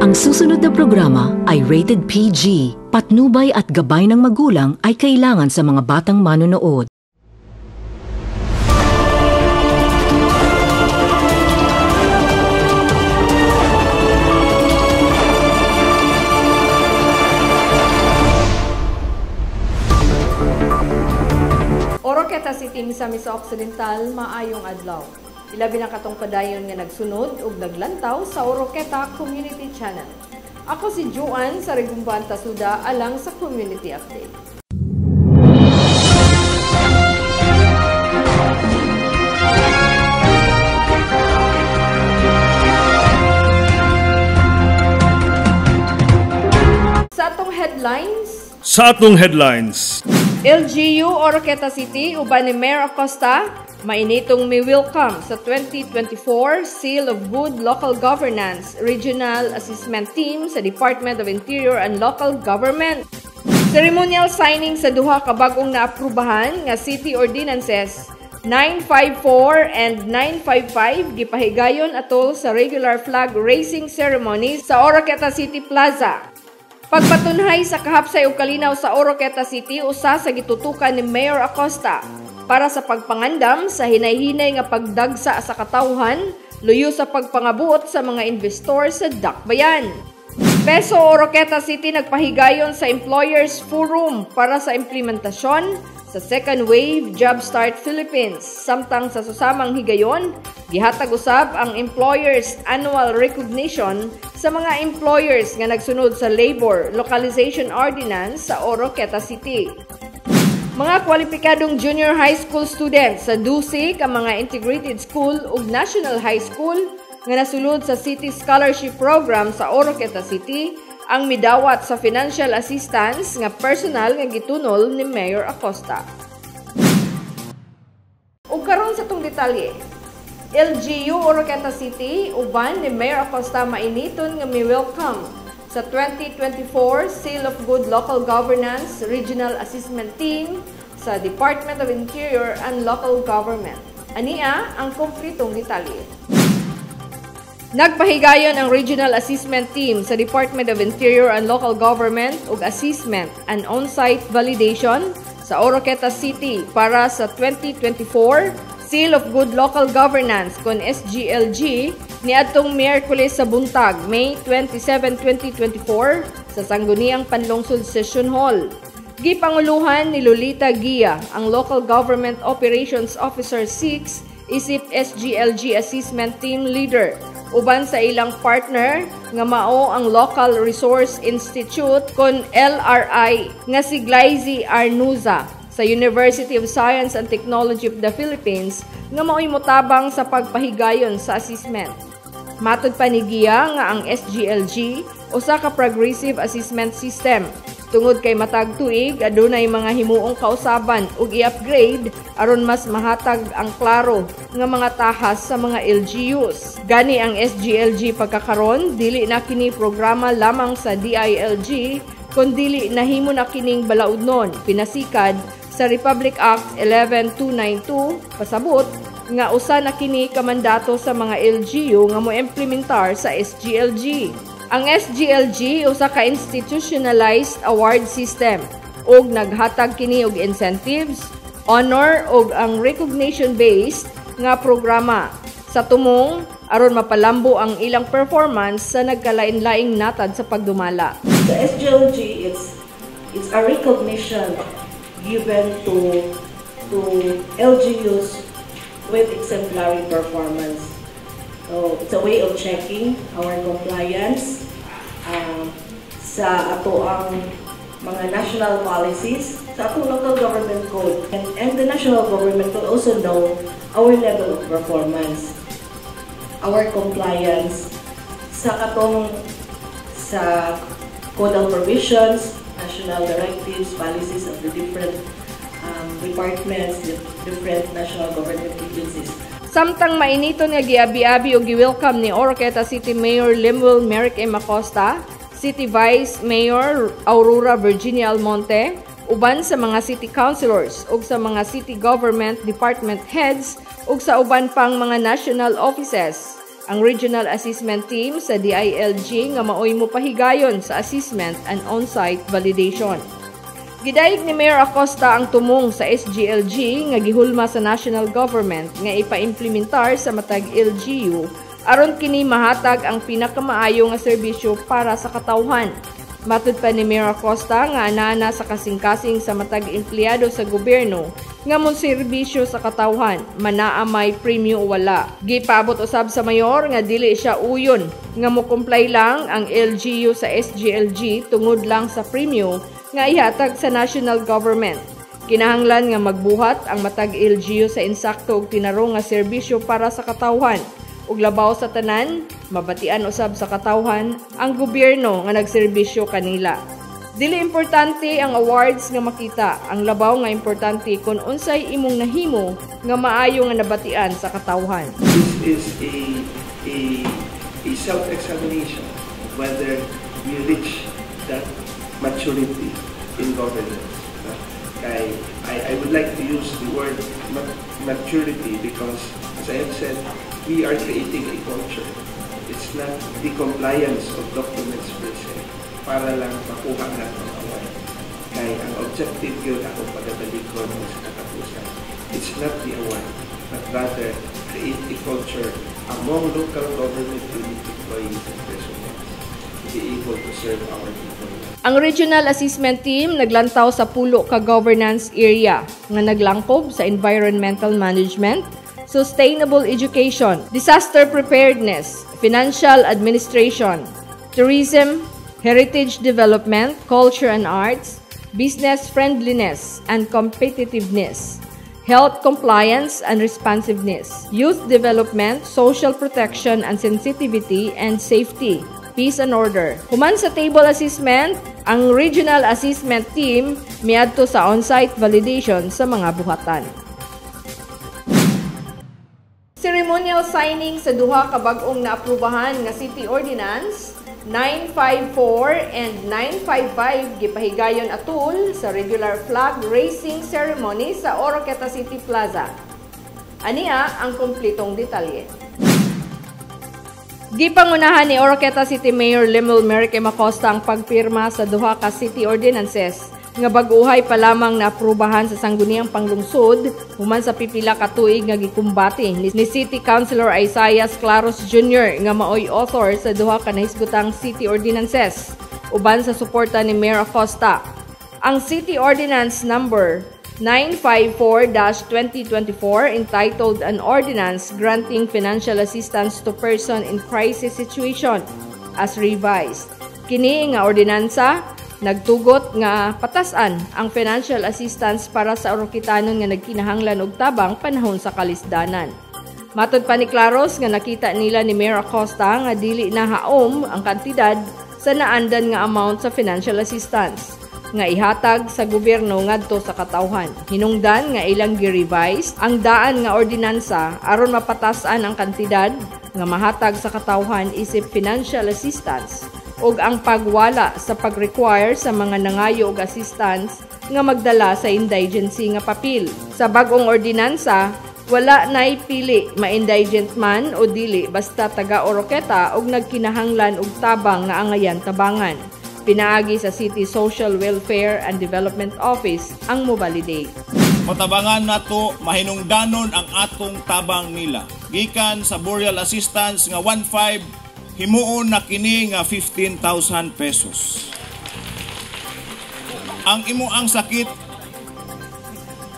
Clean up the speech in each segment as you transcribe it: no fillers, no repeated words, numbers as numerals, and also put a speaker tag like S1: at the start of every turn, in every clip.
S1: Ang susunod na programa ay rated PG. Patnubay at gabay ng magulang ay kailangan sa mga batang manonood.
S2: Oroqueta City, Misamis Occidental, maayong adlaw. Ilabi na katong padayon nga nagsunod ug naglantaw sa Oroqueta Community Channel. Ako si Juan sa Regumban Tasuda alang sa Community Update.
S3: Sa atong headlines.
S2: LGU Oroqueta City uban ni Mayor Acosta mainitong may welcome sa 2024 Seal of Good Local Governance Regional Assessment Team sa Department of Interior and Local Government. Ceremonial signing sa duha ka bag-ong naaprubahan nga City Ordinances 954 and 955 gipahigayon atol sa regular flag raising ceremony sa Oroqueta City Plaza. Pagpatunhay sa kahapsay ug kalinaw sa Oroqueta City usa sa gitutukan ni Mayor Acosta para sa pagpangandam sa hinay-hinay nga pagdagsa sa katawhan, luyo sa pagpangabuot sa mga investor sa Dakbayan. Peso Oroqueta City nagpahigayon sa Employers Forum para sa implementasyon sa Second Wave Job Start Philippines. Samtang sa susamang higayon, gihatag usab ang Employers Annual Recognition sa mga employers nga nagsunod sa Labor Localization Ordinance sa Oroqueta City. Mga kwalipikadong junior high school students sa DUSIC ang mga integrated school ug national high school nga nasulod sa City Scholarship Program sa Oroqueta City ang midawat sa financial assistance nga personal nga gitunol ni Mayor Acosta. Ug karon sa tong detalye, LGU Oroqueta City uban ni Mayor Acosta mainiton nga mi-welcome sa 2024 Seal of Good Local Governance Regional Assessment Team sa Department of Interior and Local Government. Ania ang kompletong detalye. Nagpahigayon ang Regional Assessment Team sa Department of Interior and Local Government ug Assessment and On-Site Validation sa Oroqueta City para sa 2024 Seal of Good Local Governance kon SGLG niadtong Miyerkules sa buntag, May 27, 2024 sa Sangguniang Panlungsod Session Hall. Gipanguluhan ni Lolita Gia, ang Local Government Operations Officer 6, isip SGLG Assessment Team Leader, uban sa ilang partner nga mao ang Local Resource Institute kon LRI nga si Glyzy Arnuza sa University of Science and Technology of the Philippines nga mao'y motabang sa pagpahigayon sa assessment. Matud pa ni Gia nga ang SGLG usa ka progressive assessment system. Tungod kay matag tuig adunay mga himuong kausaban ug i-upgrade aron mas mahatag ang klaro nga mga tahas sa mga LGUs. Gani ang SGLG pagkakaron dili na kini programa lamang sa DILG kundi nahimo na kining balaudnon pinasikad sa Republic Act 11292 pasabot nga usa na kini kamandato sa mga LGU nga mo-implementar sa SGLG. Ang SGLG usa ka institutionalized award system ug naghatag kini og incentives, honor ug ang recognition-based nga programa sa tumong aron mapalambo ang ilang performance sa nagkalain-laing natad sa pagdumala.
S4: The SGLG it's a recognition given to LGUs with exemplary performance. So it's a way of checking our compliance sa ato ang mga national policies, sa atong local government code, and the national government will also know our level of performance, our compliance sa katong sa codal provisions, national directives, policies of the different departments, different national government agencies.
S2: Samtang mainiton nga giabi-abi o gi-welcome ni Oroqueta City Mayor Lemuel Merrick M. Acosta, City Vice Mayor Aurora Virginia Almonte, uban sa mga city councilors ug sa mga city government department heads ug sa uban pang mga national offices. Ang Regional Assessment Team sa DILG nga maoy mo pahigayon sa assessment and on-site validation. Gidayeg ni Mayor Acosta ang tumong sa SGLG nga gihulma sa national government nga ipa-implementar sa matag LGU aron kini mahatag ang pinakamaayo nga serbisyo para sa katawhan. Matud pa ni Mayor Acosta nga anana sa kasing-kasing sa matag empleyado sa gobyerno nga mon serbisyo sa katawhan, manaa may premyo o wala. Gipaabot usab sa mayor nga dili siya uyon nga mo-comply lang ang LGU sa SGLG tungod lang sa premyo nga ihatag sa national government. Kinahanglan nga magbuhat ang matag LGU sa insakto og tinarong nga serbisyo para sa katawhan. Ug labaw sa tanan, mabatian usab sa katawhan ang gobyerno nga nagserbisyo kanila. Dili importante ang awards nga makita, ang labaw nga importante kung unsay imong nahimo nga maayo nga nabatian sa katawhan.
S5: This is a self-examination whether we reach that maturity in governance. I would like to use the word maturity because, as I have said, we are creating a culture. It's not the compliance of documents per se, para lang makuha na ang award. Kaya ang objective yun akong pagdadalikod sa katapusan. It's not the award, but rather create a culture among local government unit employees and personnel to be able to serve our people.
S2: Ang Regional Assessment Team naglantaw sa pulo ka governance area nga naglangkob sa environmental management, sustainable education, disaster preparedness, financial administration, tourism, heritage development, culture and arts, business friendliness and competitiveness, health compliance and responsiveness, youth development, social protection and sensitivity and safety, peace and order. Human sa table assessment, ang Regional Assessment Team miadto sa on-site validation sa mga buhatan. Ceremonial signing sa duha ka bag-ong naaprubahan nga City Ordinance 954 and 955 gipahigayon atul sa regular flag raising ceremony sa Oroqueta City Plaza. Ania ang kumpletong detalye. Gipangunahan ni Oroqueta City Mayor Lemuel Merrique Acosta ang pagpirma sa duha ka City Ordinances nga bag-uhay pa lamang na aprubahan sa sangguniang panglungsod human sa pipila ka tuig nga gikumbati ni City Councilor Isaias Claros Jr. nga maoy author sa duha ka nahisgotang City Ordinances uban sa suporta ni Mayor Acosta. Ang City Ordinance number 954-2024 entitled An Ordinance Granting Financial Assistance to Person in Crisis Situation as revised. Kini nga ordinansa nagtugot nga patasan ang financial assistance para sa Oroquetanon nga nagkinahanglan og tabang panahon sa kalisdanan. Matud pa ni Claros nga nakita nila ni Mayor Acosta nga dili na haom ang kantidad sa naandan nga amount sa financial assistance nga ihatag sa gobyerno ngadto sa katawhan. Hinungdan nga ilang gi-revise ang daan nga ordinansa aron mapatasan ang kantidad nga mahatag sa katawhan isip financial assistance ug ang pagwala sa pag-require sa mga nangayo og assistance nga magdala sa indigency nga papel. Sa bag-ong ordinansa, wala nay pili ma-indigent man o dili basta taga Oroqueta og nagkinahanglan og tabang nga angayan tabangan. Pinaagi sa City Social Welfare and Development Office ang mo-validate.
S6: Matabangan nato mahinungdanon ang atong tabang nila. Gikan sa burial assistance nga 1.5 himuon na kini nga 15,000 pesos. Ang imuang sakit,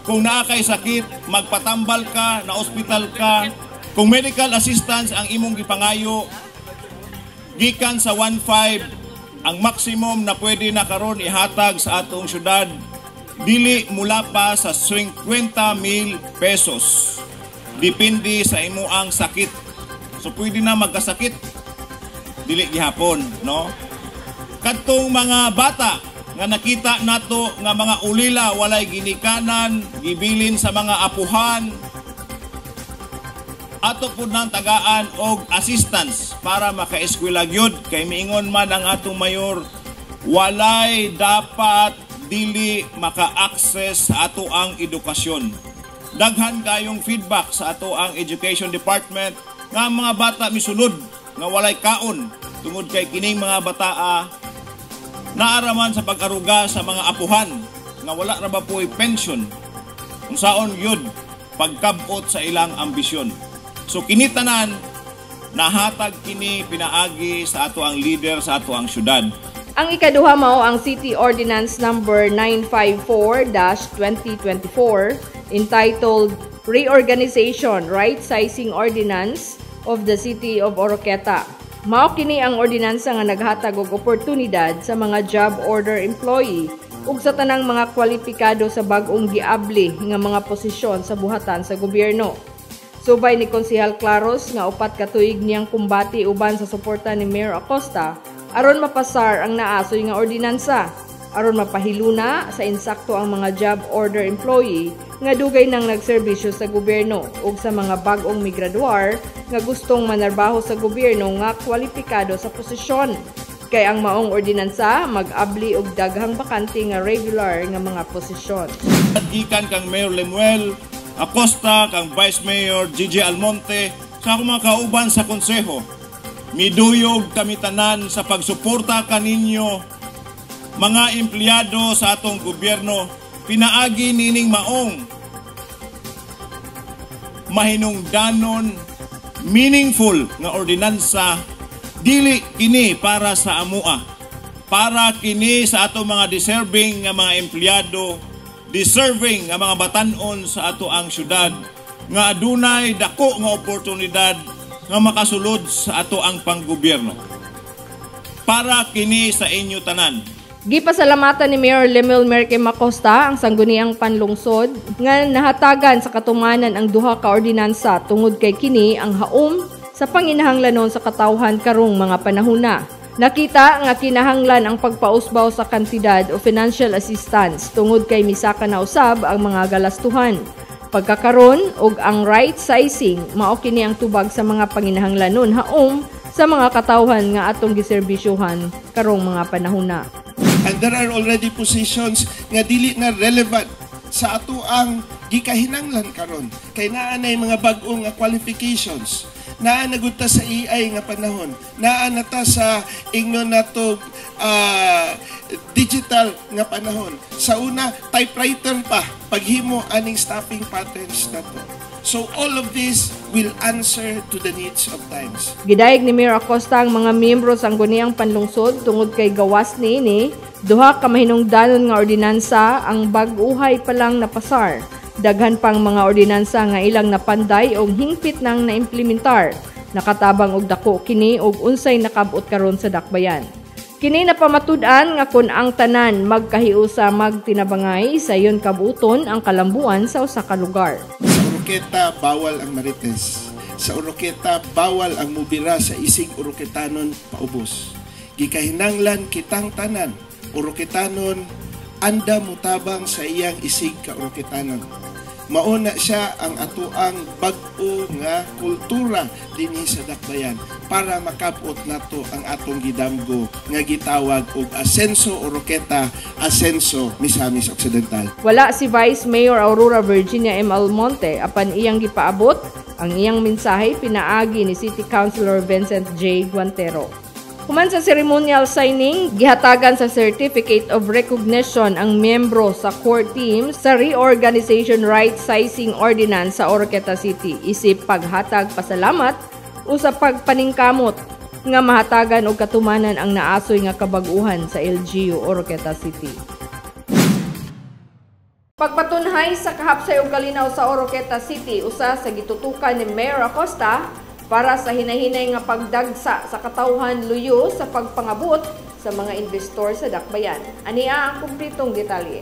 S6: kung naa kay sakit, magpatambal ka, na ospital ka, kung medical assistance ang imong gipangayo, gikan sa 1.5 ang maximum na pwede na karon ihatag sa atong syudad dili mula pa sa 50,000 pesos. Depende sa imuang sakit. So pwede na magkasakit dili gihapon, no? Kadtong mga bata nga nakita nato nga mga ulila walay ginikanan, gibilin sa mga apuhan, ato po ng tagaan og assistance para maka-eskwela gyud kay miingon man ang atong mayor walay dapat dili maka-access sa ato ang edukasyon. Daghan kayong feedback sa ato ang education department nga ang mga bata misulod nga walay kaon tungod kay kining mga bataa naaraman sa pag-aruga sa mga apuhan nga wala ra ba po'y pension unsaon yun pagkabot sa ilang ambisyon. So kini tanan nahatag kini pinaagi sa ato ang leader sa ato ang syudad.
S2: Ang ikaduha mao ang City Ordinance number 954-2024 entitled Reorganization, Right-Sizing Ordinance of the City of Oroqueta. Mao kini ang ordinansa nga naghatag og oportunidad sa mga job order employee ug sa tanang mga kwalipikado sa bag-ong giabli nga mga posisyon sa buhatan sa gobyerno. Subay ni Konsehal Claros nga upat ka tuig niyang kumbati uban sa suporta ni Mayor Acosta aron mapasar ang naasoy nga ordinansa, aron mapahiluna sa insakto ang mga job order employee nga dugay nang nagserbisyo sa gobyerno ug sa mga bag-ong migraduar nga gustong manarbaho sa gobyerno nga kwalipikado sa posisyon. Kay ang maong ordinansa mag-abli og daghang bakante nga regular nga mga posisyon.
S6: Gikan kang Mayor Lemuel Acosta, kang Vice Mayor Gigi Almonte, sa akong mga kauban sa konseho, miduyog kami tanan sa pagsuporta kaninyo mga empleyado sa atong gobyerno, pinaagi nining maong mahinungdanon meaningful nga ordinansa. Dili kini para sa amua, para kini sa ato mga deserving nga mga empleyado, deserving nga mga batanon sa ato ang syudad nga adunay dako nga oportunidad nga makasulod sa ato ang panggobyerno. Para kini sa inyo tanan.
S2: Gipasalamatan ni Mayor Lemuel Merkem Acosta ang sangguniang panlungsod nga nahatagan sa katumanan ang duha ka ordinansa tungod kay kini ang haom sa panginahanglanon sa katawhan karong mga panahuna. Nakita nga kinahanglan ang pagpausbaw sa kantidad o financial assistance tungod kay misaka na usab ang mga galastuhan. Pagkakaron og ang right sizing mao kini ang tubag sa mga panginahanglanon haom sa mga katawhan nga atong giserbisyuhan karong mga panahuna.
S5: And there are already positions nga dili na relevant sa ato ang gikahinanglan karon kay naa nay mga bag-ong nga qualifications. Naa nagudta sa AI nga panahon, naa nata sa ingnon nato digital nga panahon. Sa una, typewriter pa paghimo aning staffing patterns nato. So all of this will answer to the needs of times.
S2: Gidayeg ni Mayor Acosta ang mga miyembro sang guniang panlungsod tungod kay gawas niini, duha ka mahinungdanon nga ordinansa ang bag-uhay pa lang napasar. Daghan pang mga ordinansa nga ilang napanday o hingpit nang naimplementar. Nakatabang og dako kini og unsay nakabot karon sa dakbayan. Kini napamatud-an nga kun ang tanan magkahiusa magtinabangay sayon kabuton ang kalambuan sa usa ka lugar.
S5: Sa Oroqueta bawal ang marites. Sa Oroqueta bawal ang mubira sa isig Oroquetanon paubos. Gikahinanglan kitang tanan Oroquetanon anda mutabang sa iyang isig ka Oroquetanon. Mauna siya ang atuang bag-o nga kultura dinhi sa dakbayan para makapot nato ang atong gidamgo nga gitawag og Asenso Oroqueta, Asenso Misamis Occidental.
S2: Wala si Vice Mayor Aurora Virginia M. Almonte apan iyang gipaabot ang iyang mensahe pinaagi ni City Councilor Vincent J. Guantero. Human sa ceremonial signing, gihatagan sa Certificate of Recognition ang miyembro sa core team sa Reorganization Right-Sizing Ordinance sa Oroqueta City isip paghatag pasalamat o sa pagpaningkamot nga mahatagan og katumanan ang naasoy nga kabag-uhan sa LGU Oroqueta City. Pagpatunhay sa kahapsay og kalinaw sa Oroqueta City usa sa gitutukan ni Mayor Acosta para sa hinahinay nga pagdagsa sa katawhan luyo sa pagpangabot sa mga investor sa dakbayan. Ania ang kumpletong detalye.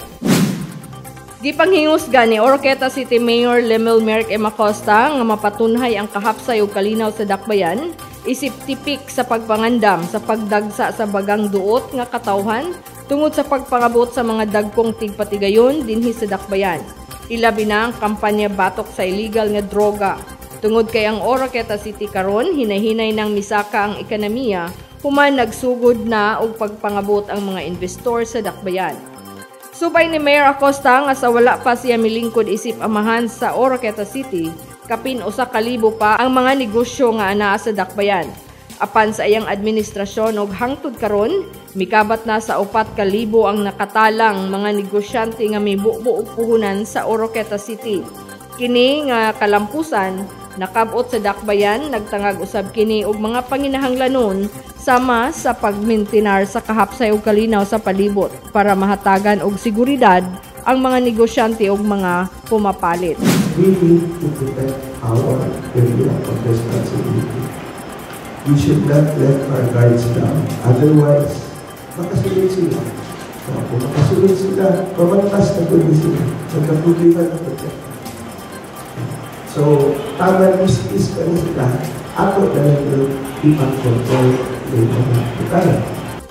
S2: Gipanghingusga ni Oroqueta City Mayor Lemuel Merkem Acosta nga mapatunhay ang kahapsay ug kalinaw sa dakbayan isip tipik sa pagpangandam sa pagdagsa sa bagang duot nga katawhan tungod sa pagpangabot sa mga dagkong tigpatigayon dinhi sa dakbayan. Ilabi na ang kampanya batok sa illegal nga droga. Tungod kay ang Oroqueta City karon hinahinay ng misaka ang ekonomiya, human nagsugod na og pagpangabot ang mga investor sa dakbayan. Subay ni Mayor Acosta nga sa wala pa siya milingkod isip amahan sa Oroqueta City, kapin usa ka libo pa ang mga negosyo nga anaa sa dakbayan. Apan sa iyang administrasyon og hangtod karon, mikabat na sa 4,000 ang nakatalang mga negosyante nga may buo og puhunan sa Oroqueta City. Kini nga kalampusan nakabot sa dakbayan, nagtangag usab kini og mga panginahanglanon sama sa pagmintinar sa kahapsay ug kalinaw sa palibot para mahatagan og seguridad ang mga negosyante ug mga pumapalit.
S7: We need to protect our area of responsibility. We should not let our guards down. Otherwise, makasunod sila. Kung makasunod sila, pamangkas na kundi sila. Magkapulitan na protect. So, tama is pa rin sila. Ako talaga ipag-control ng mga putala.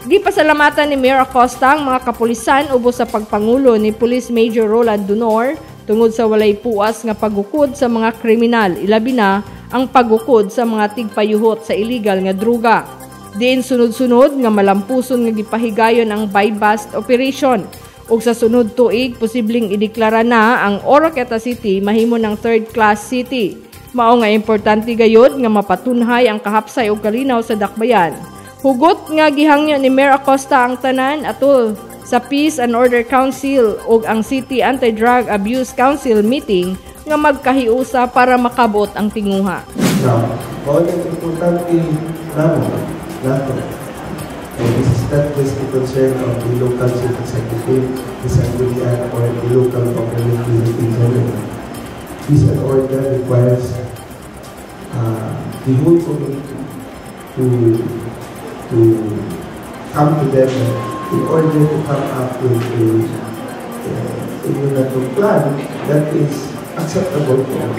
S2: Gipasalamatan ni Mayor Acosta ang mga kapulisan ubos sa pagpangulo ni Police Major Roland Dunor tungod sa walay puas nga pagukod sa mga kriminal, ilabi na ang pagukod sa mga tigpayuhot sa illegal nga druga. Diin sunod-sunod nga malampuson nga gipahigayon ang buy-bust operation. Ug sa sunod tuig, posibleng ideklara na ang Oroqueta City mahimo ng third-class city. Mao nga importante gayud nga mapatunhay ang kahapsay ug kalinaw sa dakbayan. Hugot nga gihangyo ni Mayor Acosta ang tanan atol sa Peace and Order Council ug ang City Anti-Drug Abuse Council meeting nga magkahiusa para makabot ang tinguha.
S7: Now, all ang importante naman, nato, this is not just the concern of the local city executive, the Sanggunian, or the local government unit in general. Peace and order requires the whole community to come together in order to come up with a plan that is acceptable to all,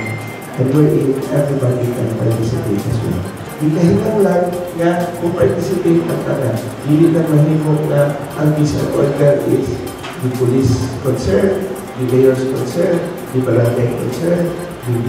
S7: and wherein everybody can participate as well. Di kahinang lang nga kung participate ang tanan, hindi na mahimo nga ang peace and order is the police concern, the mayor's concern, the barangay concern, the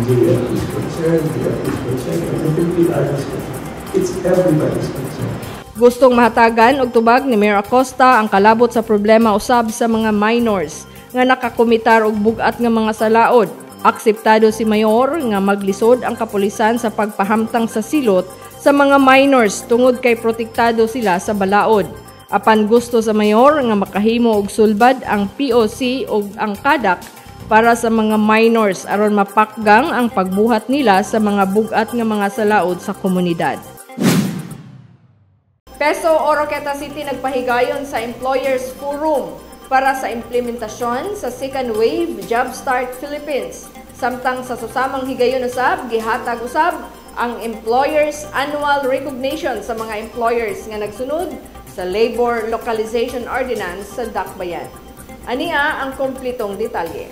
S7: JF is concerned, the DF is concerned, and the Philippine Army is concerned. It's everybody's concern.
S2: Gustong mahatagan og tubag ni Mayor Acosta ang kalabot sa problema usab sa mga minors nga nakakomitar og bugat nga mga salaod. Akseptado si Mayor nga maglisod ang kapulisan sa pagpahamtang sa silot sa mga minors tungod kay protektado sila sa balaod. Apan gusto sa Mayor nga makahimo og sulbad ang POC ug ang kadak para sa mga minors aron mapakgang ang pagbuhat nila sa mga bugat nga mga salaod sa komunidad. Peso Oroqueta City nagpahigayon sa Employers Forum para sa implementasyon sa second wave Jumpstart Philippines. Samtang sa susamang higayon usab, gihatag usab ang Employers Annual Recognition sa mga employers nga nagsunod sa Labor Localization Ordinance sa Dakbayan. Ania ang kompletong detalye.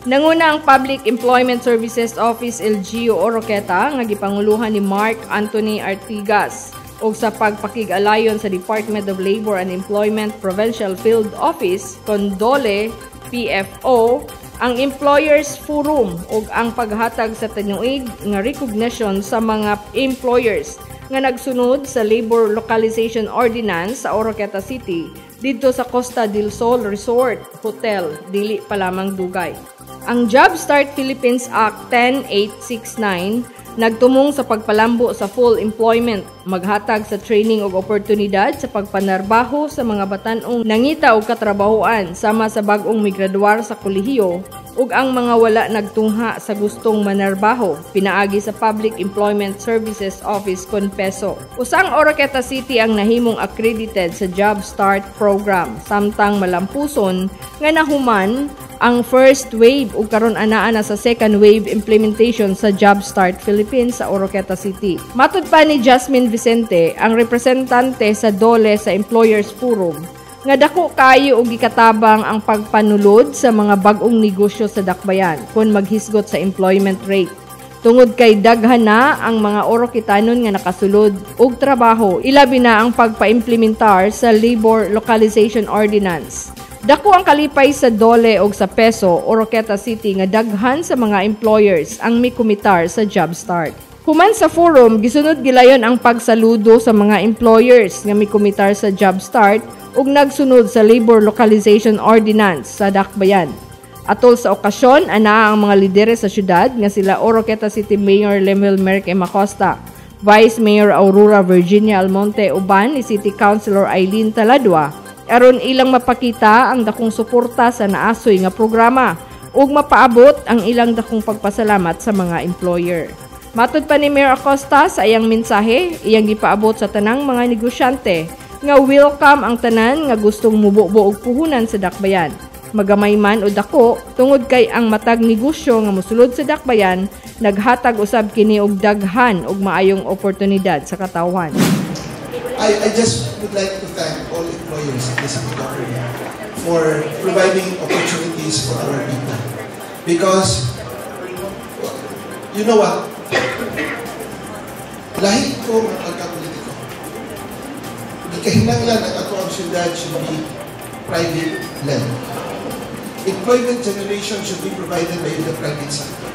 S2: Nanguna ang Public Employment Services Office LGU Oroqueta nga gipanguluhan ni Mark Anthony Artigas o sa pagpakig-alayon sa Department of Labor and Employment Provincial Field Office, Condole, PFO, ang Employers Forum o ang paghatag sa tinuig nga recognition sa mga employers nga nagsunod sa Labor Localization Ordinance sa Oroqueta City dito sa Costa del Sol Resort Hotel, dili pa lamang dugay. Ang Jumpstart Philippines Act 10869 nagtumong sa pagpalambo sa full employment, maghatag sa training ug oportunidad sa pagpanarbaho sa mga batan-ong nangita og katrabahoan sama sa bag-ong migraduar sa kolehiyo ug ang mga wala nagtungha sa gustong manarbaho pinaagi sa Public Employment Services Office Conpeso. Usang Oroqueta City ang nahimong accredited sa Job Start program samtang malampuson nga nahuman ang first wave ug karon anaa na sa second wave implementation sa Job Start Philippines sa Oroqueta City. Matud pa ni Jasmine Vicente, ang representante sa DOLE sa Employers Forum, nga dako kayo og gikatabang ang pagpanulod sa mga bag-ong negosyo sa dakbayan kung maghisgot sa employment rate. Tungod kay daghan na ang mga Oroquetanon nga nakasulod og trabaho, ilabi na ang pagpaimplementar sa Labor Localization Ordinance. Dako ang kalipay sa DOLE o sa Peso, Oroqueta City nga daghan sa mga employers ang mikumitar sa Job Start. Human sa forum, gisunod gilayon ang pagsaludo sa mga employers nga mikumitar sa Job Start ug nagsunod sa Labor Localization Ordinance sa Dakbayan. Atol sa okasyon, ana ang mga lideres sa syudad nga sila Oroqueta City Mayor Lemuel Merrick M. Acosta, Vice Mayor Aurora Virginia Almonte uban ni City Councilor Eileen Taladua aron ilang mapakita ang dakong suporta sa naasoy nga programa ug mapaabot ang ilang dakong pagpasalamat sa mga employer. Matud pa ni Mayor Acosta sa iyang mensahe, iyang gipaabot sa tanang mga negosyante nga welcome ang tanan nga gustong mubuo og puhunan sa dakbayan. Magamay man o dako, tungod kay ang matag negosyo nga mosulod sa dakbayan, naghatag usab kini og daghan og maayong oportunidad sa katawhan.
S8: I just would like to thank all employers in the city government for providing opportunities for our people. Because, you know what? Lahi ko ang pagkapolitiko. Hindi kahinanglan ang ato ang syudad should be private-led. Employment generation should be provided by the private sector.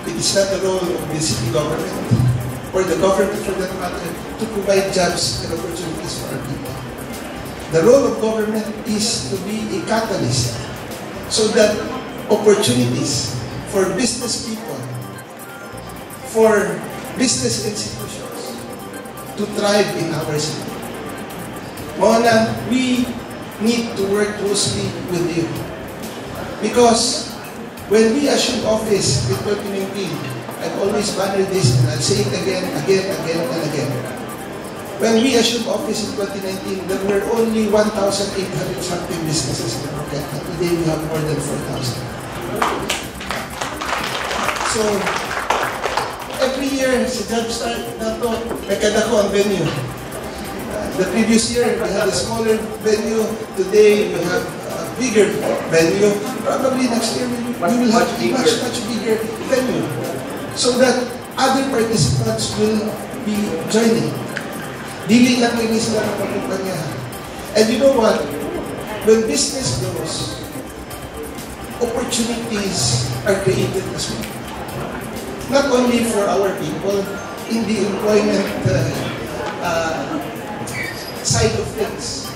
S8: It is not the role of the city government or the government for that matter to provide jobs and opportunities for our people. The role of government is to be a catalyst so that opportunities for business people, for business institutions to thrive in our city. Mona, we need to work closely with you. Because when we assumed office in 2019, I've always bannered this and I'll say it again and again. When we assumed office in 2019, there were only 1,800 something businesses in Oroqueta. Today we have more than 4,000. So, every year, sa Jumpstart na to, may kadako ang venue. The previous year, we had a smaller venue. Today, we have bigger venue. Probably next year we will have a much bigger venue so that other participants will be joining. Dili lang ini sila ng pagkumpanya. And you know what? When business grows, opportunities are created as well. Not only for our people in the employment side of things,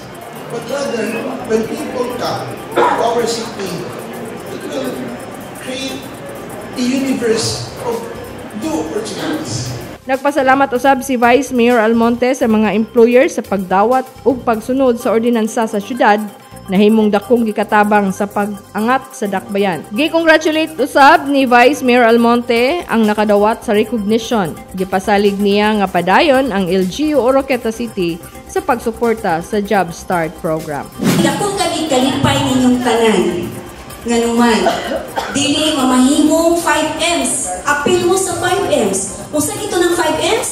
S8: but rather, when people come to our city, it will create a universe of new opportunities.
S2: Nagpasalamat usab si Vice Mayor Almonte sa mga employer sa pagdawat ug pagsunod sa ordinansa sa syudad na himong dakong gikatabang sa pag-angat sa dakbayan. Gi-congratulate usab ni Vice Mayor Almonte ang nakadawat sa recognition. Gipasalig niya nga padayon ang LGU Oroqueta City sa pagsuporta sa Job Start program.
S9: Dakong kalipay ninyong tanan. Nga naman, dili mamahimong 5Ms. Apil mo sa 5Ms. Kung saan ito ng 5Ms?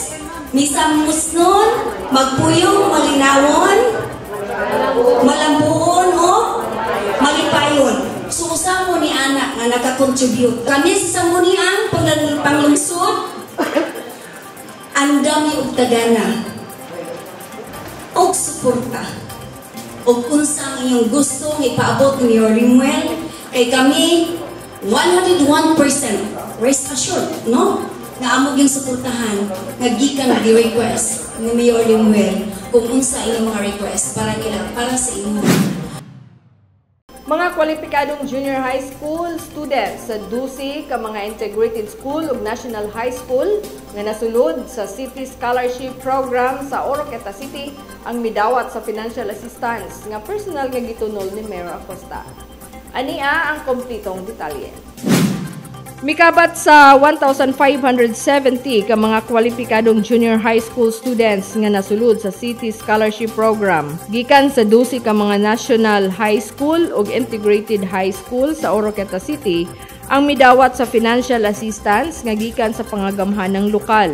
S9: Misang musnon, magpuyong, malinawon, malambuon, o malipayon. So, usamo ni anak nga nakakontribute. Kami sa Sangguniang panglungsod, ang dami og tagana og suporta og unsang iyong gusto ipaabot ni Mayor Lemuel kay kami 101% rest assured, no? Nga amo gyud suportahan nga gikan gi-request ni Mayor Lemuel kung unsa iyong mga request para sa inyo.
S2: Mga kwalipikadong junior high school students sa 12 ka mga integrated school ug national high school nga nasulod sa City Scholarship Program sa Oroqueta City ang midawat sa financial assistance nga personal nga gitunol ni Mayor Acosta. Ania ang kompletong detalye. Mikabat sa 1,570 ka mga kwalipikadong junior high school students nga nasulod sa City Scholarship Program gikan sa 12 ka mga national high school ug integrated high school sa Oroqueta City ang midawat sa financial assistance nga gikan sa pangagamhanang lokal.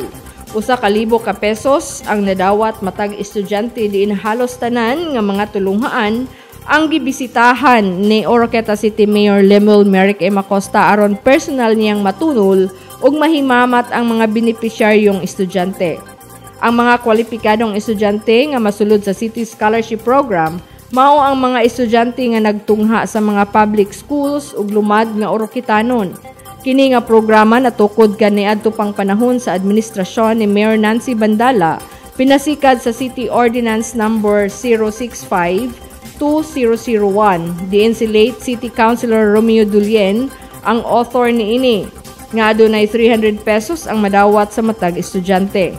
S2: Usa ka libo ka pesos ang nadawat matag estudyante diin halos tanan nga mga tulunghaan ang gibisitahan ni Oroqueta City Mayor Lemuel Merrick M. Acosta aron personal niyang matunol ug mahimamat ang mga benepisyaryong estudyante. Ang mga kwalipikadong estudyante nga masulod sa City Scholarship Program mao ang mga estudyante nga nagtungha sa mga public schools ug lumad nga Oroquetanon. Kini nga programa natukod kaniadto pang panahon sa administrasyon ni Mayor Nancy Bandala, pinasikad sa City Ordinance Number 065 2001. Diin si late City Councilor Romeo Dulien ang author niini nga adunay 300 pesos ang madawat sa matag estudyante.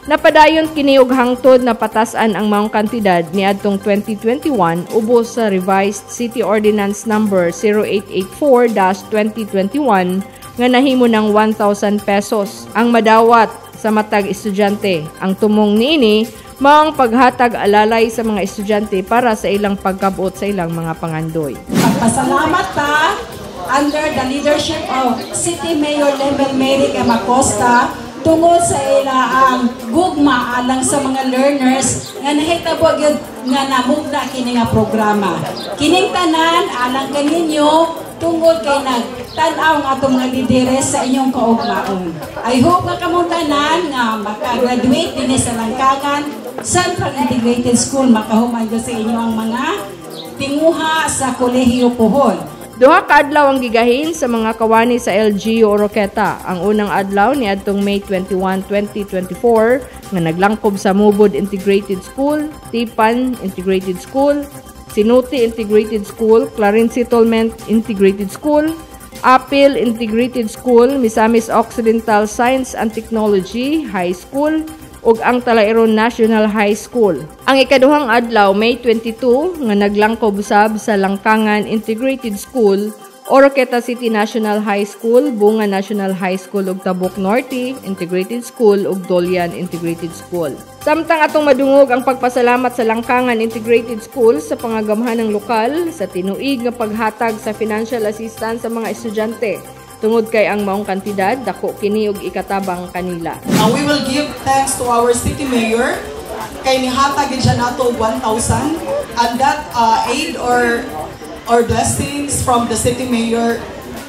S2: Napadayon kini og hangtod na patasan ang maong kantidad niadtong 2021 ubos sa revised City Ordinance number 0884-2021 nga nahimo ng 1,000 pesos ang madawat sa matag estudyante. Ang tumong niini maong paghatag alalay sa mga estudyante para sa ilang pagkabot sa ilang mga pangandoy.
S9: Pagpasalamat ta under the leadership of City Mayor Lemel Mary M. Acosta tungod sa ilaang gugma alang sa mga learners nga nahitabo gyud nga namugna kini nga programa. Kining tanan alang kaninyo tungod kay nagtan-aw nga atong mga lideres sa inyong kaugmaon. I hope nga kamong tanan nga maka-graduate dinhi sa Langkangan Central Integrated School, makahuman sa inyo ang mga tinguha sa Kolehiyo Puhon.
S2: Duha ka adlaw ang gigahin sa mga kawani sa LGU Oroqueta. Ang unang adlaw ni adtong May 21, 2024 nga naglangkob sa Mubod Integrated School, Tipan Integrated School, Sinuti Integrated School, Clarence Settlement Integrated School, Apil Integrated School, Misamis Occidental Science and Technology High School, ug ang Talairon National High School. Ang ikaduhang adlaw, May 22, nga naglangkob sab sa Langkangan Integrated School, Oroqueta City National High School, Bunga National High School ug Tabuk Norte Integrated School ug Dolian Integrated School. Samtang atong madungog ang pagpasalamat sa Langkangan Integrated School sa pangagamhanang lokal sa tinuig nga paghatag sa financial assistance sa mga estudyante. Tungod kay ang maong kantidad, dako kini og ikatabang kanila.
S10: We will give thanks to our city mayor kay nihatag gyud nato 1,000 and that aid or blessings from the city mayor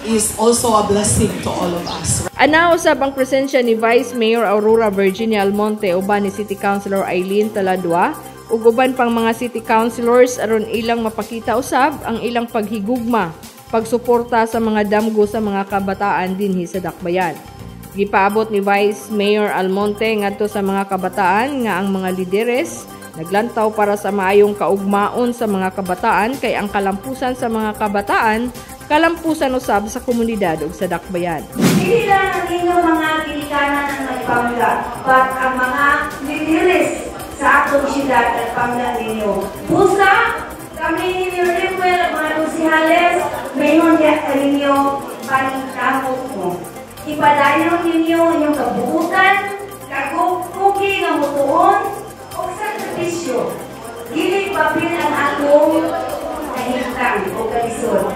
S10: is also a blessing to all of us.
S2: Anaw usab ang presensya ni Vice Mayor Aurora Virginia Almonte uban ni City Councilor Eileen Taladua ug uban pang mga city councilors aron ilang mapakita usab ang ilang paghigugma pagsuporta sa mga damgo sa mga kabataan dinhi sa Dakbayan. Gipaabot ni Vice Mayor Almonte ngadto sa mga kabataan nga ang mga lideres naglantaw para sa maayong kaugmaon sa mga kabataan kay ang kalampusan sa mga kabataan kalampusan usab sa komunidad ug sa Dakbayan.
S11: Hindi lang ang inyong mga ginikanan ang nagpamla, but ang mga lideres sa atong siyudad nagpamla ninyo. Busa, kami ninyo Rimwell, mga kusihales, mayroon ninyo paningkamot mo. Ipadayon ninyo inyong kabuutan, kakuki ng mutuon, o sakripisyo. Dili papil ang atong kahintang o kalisod.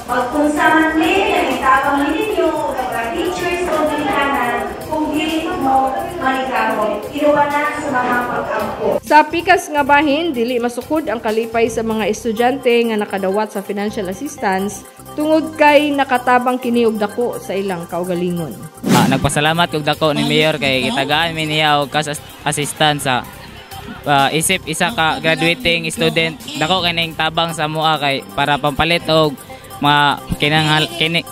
S11: Pagkunsaman ang itabang ninyo o mga teachers o ginikanan kung dili mo manikamot. Inuwanan sa mga pag-ampo.
S2: Sa pikas nga bahin, dili masukod ang kalipay sa mga estudyante nga nakadawat sa financial assistance tungod kay nakatabang kini og dako sa ilang kaugalingon.
S12: Nagpasalamat kog dako ni Mayor kay gitagaan mi niya og assistance sa isip isa ka graduating student. Dako kining tabang sa mua kay para pampalit og mga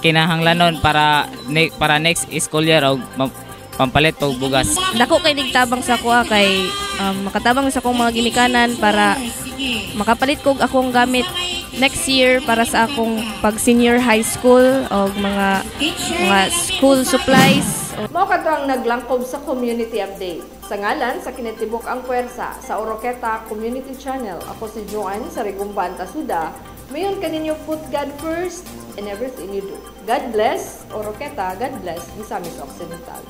S12: kinahanglanon para next school year og pampalit og bugas.
S13: Dako kay tabang sa kuha kay makatabang sa akong mga ginikanan para makapalit kog akong gamit next year para sa akong pag senior high school o mga school supplies.
S2: Mao kadto ang naglangkob sa community update. Sa ngalan sa kinatibok ang puwersa sa Oroqueta Community Channel, ako si Joanne sa Rigumba Antasuda. Mayon kaninyo put God first in everything you do. God bless Oroqueta, God bless Misamis Occidental.